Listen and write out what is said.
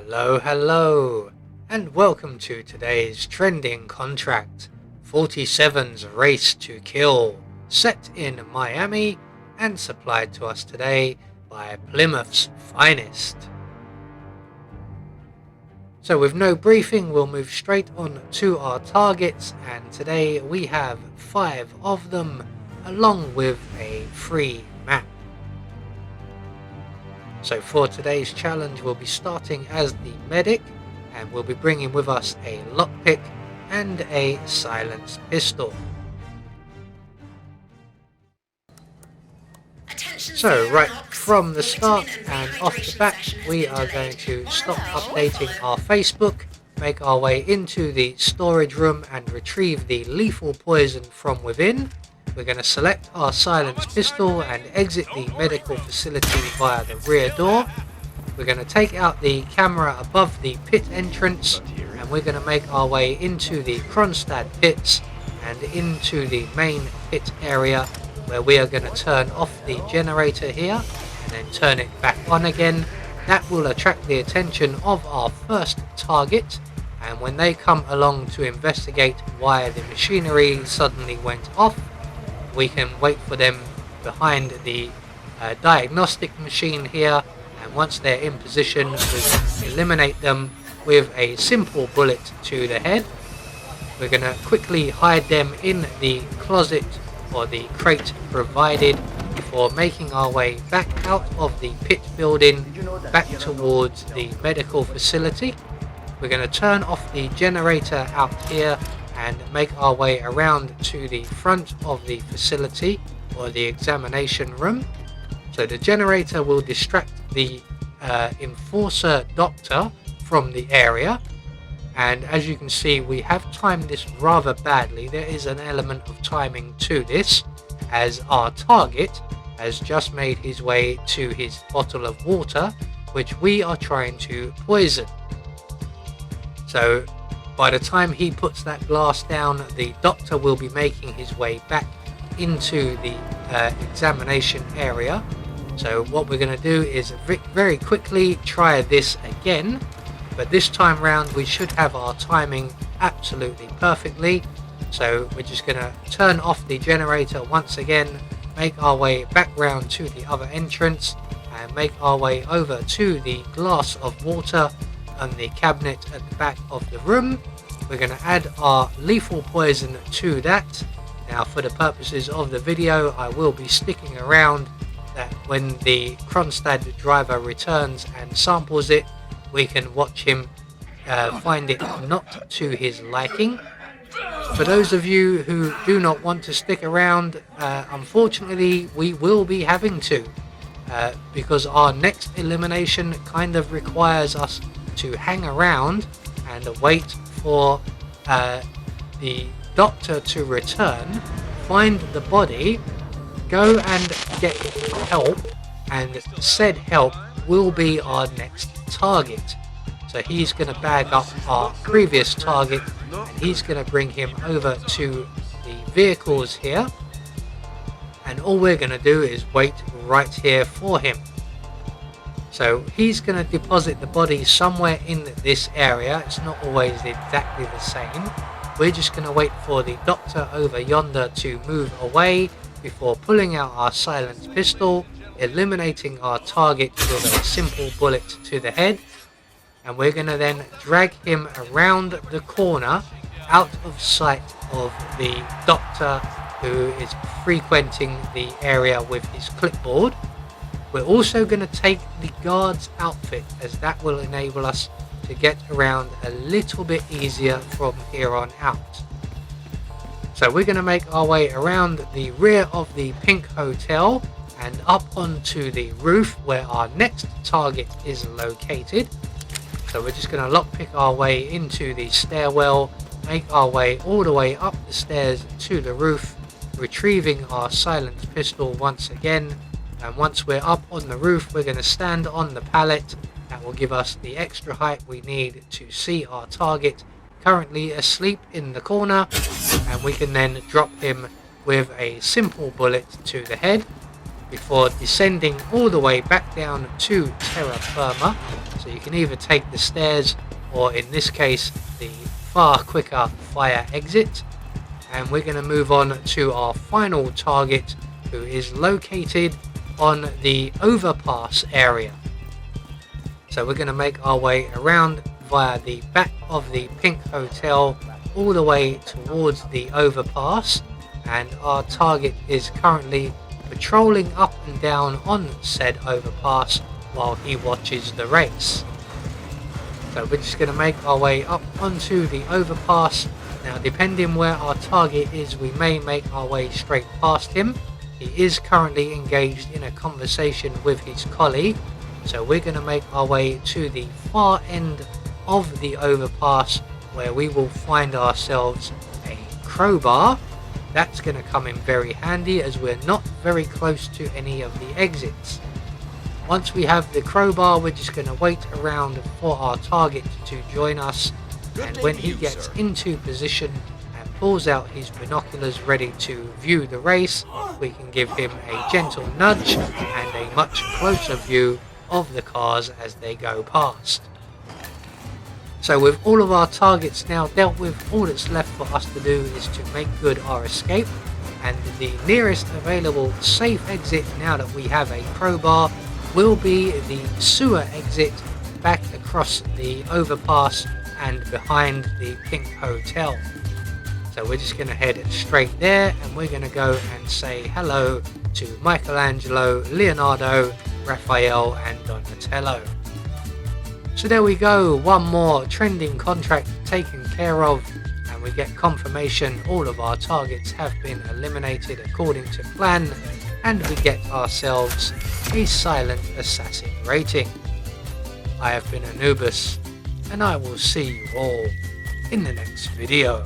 Hello, and welcome to today's trending contract, 47's Race to Kill, set in Miami and supplied to us today by Plymouth's finest. So with no briefing, we'll move straight on to our targets, and today we have 5 of them, along with a free map. So for today's challenge, we'll be starting as the medic, and we'll be bringing with us a lockpick and a silenced pistol. So right from the start and off the bat, we are going to stop updating our Facebook, make our way into the storage room and retrieve the lethal poison from within. We're going to select our silenced pistol and exit the medical facility via the rear door. We're going to take out the camera above the pit entrance, and we're going to make our way into the Kronstadt pits and into the main pit area, where we are going to turn off the generator here and then turn it back on again. That will attract the attention of our first target, and when they come along to investigate why the machinery suddenly went off, we can wait for them behind the diagnostic machine here, and once they're in position, we eliminate them with a simple bullet to the head. We're going to quickly hide them in the closet or the crate provided before making our way back out of the pit building back towards the medical facility. We're going to turn off the generator out here and make our way around to the front of the facility or the examination room. So the generator will distract the enforcer doctor from the area, and as you can see, we have timed this rather badly. There is an element of timing to this, as our target has just made his way to his bottle of water, which we are trying to poison. So by the time he puts that glass down, the doctor will be making his way back into the examination area. So what we're going to do is very quickly try this again, but this time round we should have our timing absolutely perfectly. So we're just going to turn off the generator once again, make our way back round to the other entrance, and make our way over to the glass of water on the cabinet at the back of the room. We're going to add our lethal poison to that. Now, for the purposes of the video, I will be sticking around that when the Kronstadt driver returns and samples it, we can watch him find it not to his liking. For those of you who do not want to stick around, unfortunately we will be having to, because our next elimination kind of requires us to hang around and wait for the doctor to return, find the body, go and get help, and said help will be our next target. So he's going to bag up our previous target, and he's going to bring him over to the vehicles here, and all we're going to do is wait right here for him. So he's going to deposit the body somewhere in this area. It's not always exactly the same. We're just going to wait for the doctor over yonder to move away before pulling out our silenced pistol, eliminating our target with a simple bullet to the head. And we're going to then drag him around the corner out of sight of the doctor who is frequenting the area with his clipboard. We're also going to take the guard's outfit, as that will enable us to get around a little bit easier from here on out. So we're going to make our way around the rear of the Pink Hotel and up onto the roof where our next target is located. So we're just going to lockpick our way into the stairwell, make our way all the way up the stairs to the roof, retrieving our silenced pistol once again. And once we're up on the roof, we're going to stand on the pallet. That will give us the extra height we need to see our target currently asleep in the corner, and we can then drop him with a simple bullet to the head before descending all the way back down to terra firma. So So you can either take the stairs, or in this case the far quicker fire exit. And we're going to move on to our final target, who is located on the overpass area. So we're going to make our way around via the back of the pink hotel all the way towards the overpass, and our target is currently patrolling up and down on said overpass while he watches the race. So we're just going to make our way up onto the overpass. Now, depending where our target is, we may make our way straight past him. He is currently engaged in a conversation with his colleague, so we're going to make our way to the far end of the overpass, where we will find ourselves a crowbar. That's going to come in very handy, as we're not very close to any of the exits. Once we have the crowbar, we're just going to wait around for our target to join us, and when he gets into position and pulls out his binoculars ready to view the race, we can give him a gentle nudge and a much closer view of the cars as they go past. So with all of our targets now dealt with, all that's left for us to do is to make good our escape, and the nearest available safe exit, now that we have a crowbar, will be the sewer exit back across the overpass and behind the pink hotel. So we're just going to head straight there, and we're going to go and say hello to Michelangelo, Leonardo, Raphael and Donatello. So there we go, one more trending contract taken care of, and we get confirmation all of our targets have been eliminated according to plan, and we get ourselves a silent assassin rating. I have been Anubis, and I will see you all in the next video.